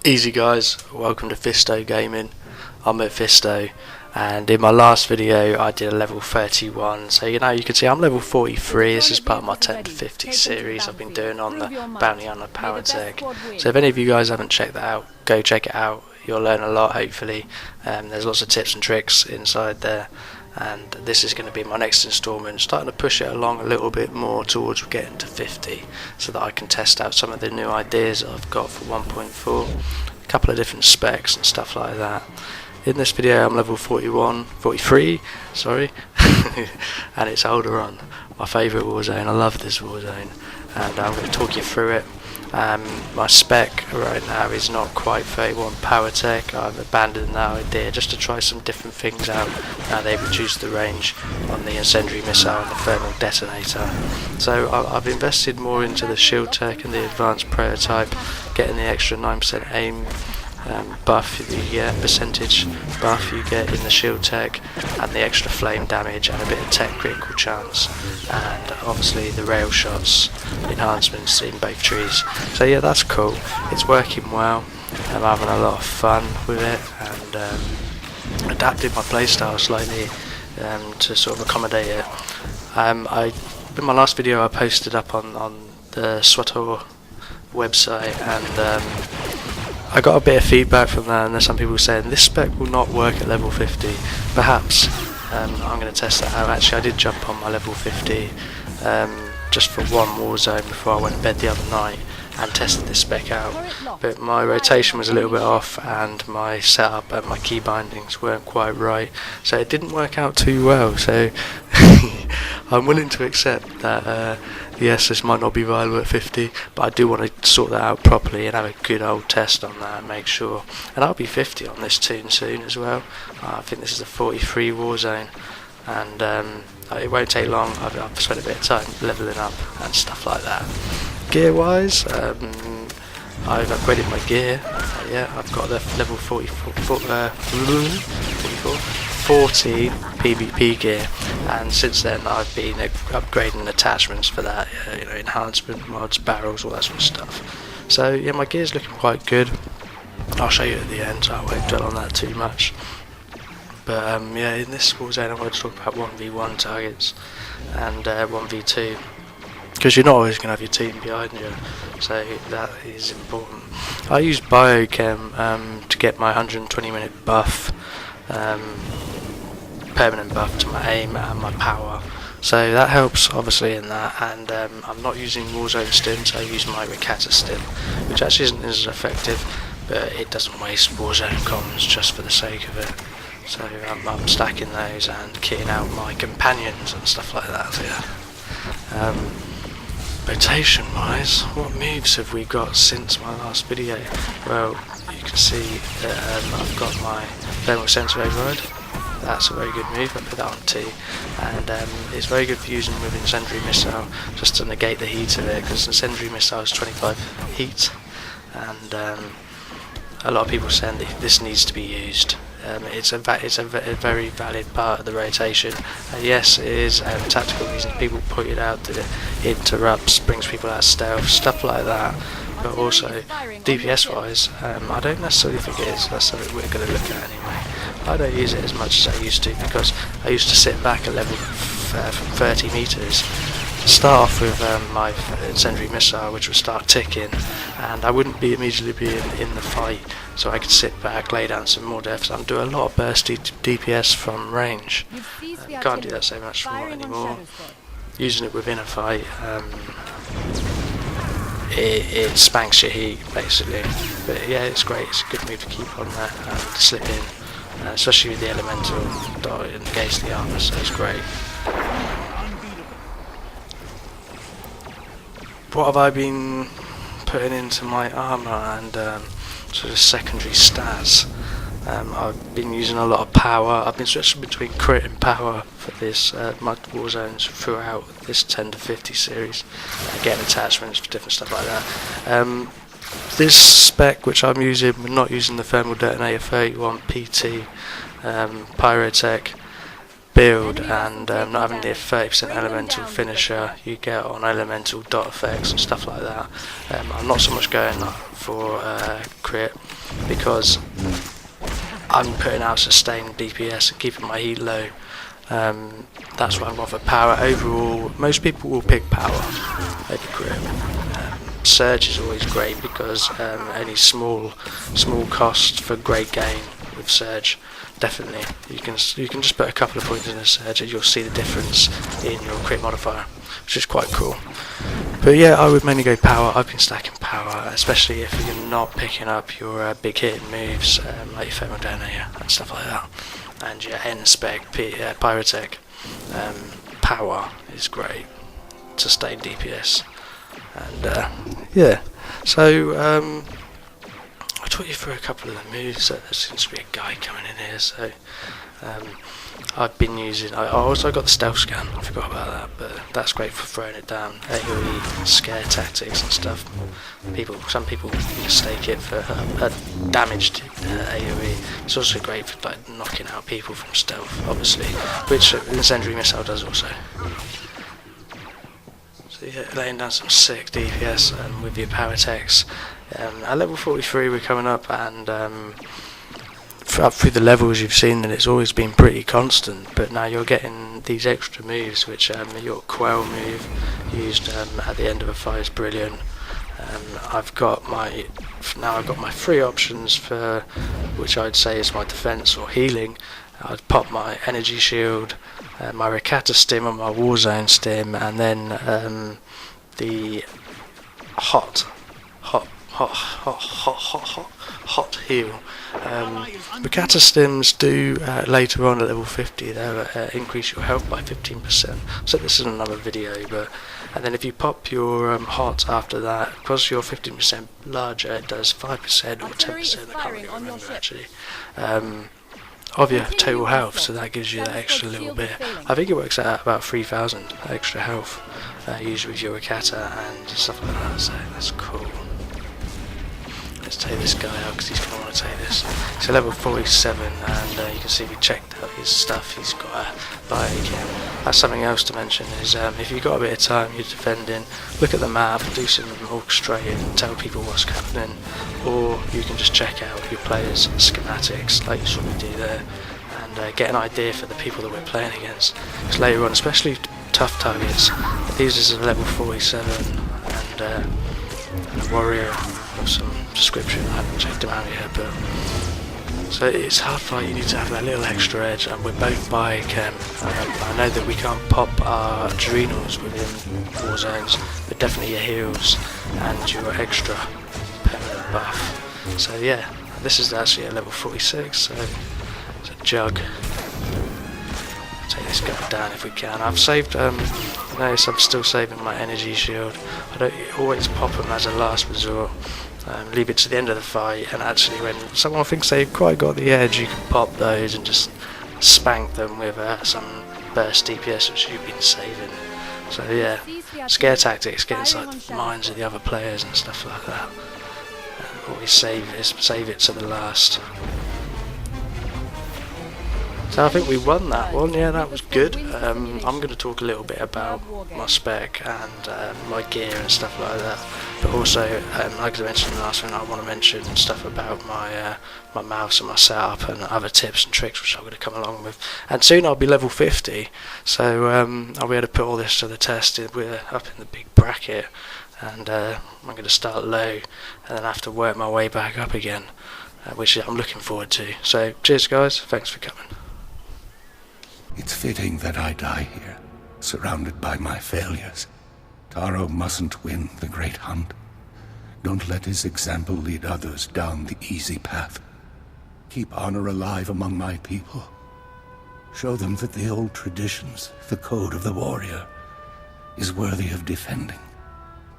Easy guys, welcome to Fisto Gaming. I'm MittFisto, and in my last video I did a level 31, so you can see I'm level 43. This is part of my 10 to 50 series I've been doing on the bounty on the Powertech. So if any of you guys haven't checked that out, go check it out. You'll learn a lot hopefully. There's lots of tips and tricks inside there, and this is going to be my next installment, starting to push it along a little bit more towards getting to 50 so that I can test out some of the new ideas that I've got for 1.4, a couple of different specs and stuff like that. In this video I'm level 43, sorry, and it's Alderon, my favourite warzone. I love this warzone, and I'm going to talk you through it. My spec right now is not quite 31 Powertech. I've abandoned that idea just to try some different things out. Now they've reduced the range on the incendiary missile and the thermal detonator. So I've invested more into the shield tech and the advanced prototype, getting the extra 9% aim buff you get, percentage buff you get in the shield tech, and the extra flame damage and a bit of tech critical chance, and obviously the rail shots enhancements in both trees. So yeah, that's cool, it's working well. I'm having a lot of fun with it, and adapted my playstyle slightly to sort of accommodate it. In my last video I posted up on the SWTOR website, and I got a bit of feedback from that, and there's some people saying this spec will not work at level 50. Perhaps I'm going to test that out. Actually, I did jump on my level 50 just for one warzone before I went to bed the other night and tested this spec out, but my rotation was a little bit off and my setup and my key bindings weren't quite right, so it didn't work out too well. So I'm willing to accept that yes, this might not be viable at 50, but I do want to sort that out properly and have a good old test on that and make sure. And I'll be 50 on this tune soon as well. I think this is a 43 warzone, and it won't take long. I've spent a bit of time leveling up and stuff like that. Gear wise, I've upgraded my gear. Yeah, I've got the level 40 PvP gear, and since then I've been upgrading attachments for that, enhancement mods, barrels, all that sort of stuff. So yeah, my gear's looking quite good. I'll show you at the end, so I won't dwell on that too much. But yeah, in this warzone I'm going to talk about 1v1 targets and 1v2, because you're not always going to have your team behind you, so that is important. I use Biochem to get my 120 minute buff, permanent buff to my aim and my power, so that helps obviously in that. And I'm not using Warzone stims, I use my Ricata stim, which actually isn't as effective, but it doesn't waste Warzone comms just for the sake of it. So I'm stacking those and kitting out my companions and stuff like that. So yeah. Rotation wise, what moves have we got since my last video? Well, you can see that I've got my thermal sensor override. That's a very good move. I put that on T, and it's very good for using with incendiary missile, just to negate the heat of it, because incendiary missile is 25 heat, and a lot of people saying that this needs to be used. It's a very valid part of the rotation. Yes, it is tactical reasons. People pointed out that it interrupts, brings people out of stealth, stuff like that. But also, DPS wise, I don't necessarily think it is. That's something we're going to look at anyway. I don't use it as much as I used to, because I used to sit back at level from 30 meters, start off with my incendiary missile, which would start ticking, and I wouldn't immediately be in the fight, so I could sit back, lay down some more deaths, and do a lot of bursty DPS from range. Can't do that so much anymore. Using it within a fight, it spanks your heat basically. But yeah, it's great, it's a good move to keep on there and slip in, especially with the elemental dot against the armor, so it's great. What have I been putting into my armour and sort of secondary stats? I've been using a lot of power. I've been switching between crit and power for this multiple warzones throughout this 10 to 50 series, getting attachments for different stuff like that. This spec which I'm using, we're not using the thermal detonator 31 PT Pyrotech build, and not having the 30% elemental finisher you get on elemental dot effects and stuff like that. I'm not so much going for crit, because I'm putting out sustained DPS and keeping my heat low. That's why I'm going for power. Overall, most people will pick power over crit. Surge is always great because any small cost for great gain with surge. Definitely, you can just put a couple of points in a surge and you'll see the difference in your crit modifier, which is quite cool. But yeah, I would mainly go power. I've been stacking power, especially if you're not picking up your big hitting moves like your thermal detonator and stuff like that, and your N spec Pyrotech. Power is great, sustained DPS, and yeah. So I taught you through a couple of the moves. There seems to be a guy coming in here, so I've been using. I also got the stealth scan. I forgot about that, but that's great for throwing it down. AOE scare tactics and stuff. Some people mistake it for a damaged AOE. It's also great for like knocking out people from stealth, obviously, which the incendiary missile does also. So yeah, laying down some sick DPS with your Powertechs. At level 43 we're coming up, and up through the levels you've seen that it's always been pretty constant, but now you're getting these extra moves, which your Quell move used at the end of a fight is brilliant. I've got my 3 options for which I'd say is my defense or healing. I'd pop my energy shield, my Rakata stim and my Warzone stim, and then the hot heal. Rakata stims do later on at level 50, they'll increase your health by 15%. So this is another video, and then if you pop your hot after that, because you're 15% larger, it does 5% or 10%, I can't really remember actually, of your total health, so that gives you that extra little bit. I think it works out about 3,000 extra health, usually with your Rakata and stuff like that, so that's cool. Let's take this guy out because he's going to want to take this. He's level 47, and you can see we checked out his stuff. He's got a bike. That's something else to mention is if you've got a bit of time, you're defending, look at the map, do some orchestrating, tell people what's happening, or you can just check out your players' schematics like you saw me do there, and get an idea for the people that we're playing against. Because later on, especially tough targets, these is a level 47 and a warrior of some description. I haven't checked them out yet, but so it's hard fight. You need to have that little extra edge, and we're both by chem. I know that we can't pop our adrenals within war zones, but definitely your heals and your extra permanent buff. So yeah, this is actually at level 46, so it's a jug. Take this guy down if we can. I've saved, notice I'm still saving my energy shield. I don't always pop them as a last resort. Leave it to the end of the fight, and actually when someone thinks they've quite got the edge, you can pop those and just spank them with some burst DPS which you've been saving. So yeah, scare tactics, get inside the minds of the other players and stuff like that. Always save it to the last. So I think we won that one. Yeah, that was good. I'm going to talk a little bit about my spec and my gear and stuff like that. But also, like I mentioned in the last one, I want to mention stuff about my my mouse and my setup and other tips and tricks which I'm going to come along with. And soon I'll be level 50, so I'll be able to put all this to the test. We're up in the big bracket, and I'm going to start low and then have to work my way back up again, which I'm looking forward to. So cheers guys, thanks for coming. It's fitting that I die here, surrounded by my failures. Taro mustn't win the great hunt. Don't let his example lead others down the easy path. Keep honor alive among my people. Show them that the old traditions, the code of the warrior, is worthy of defending.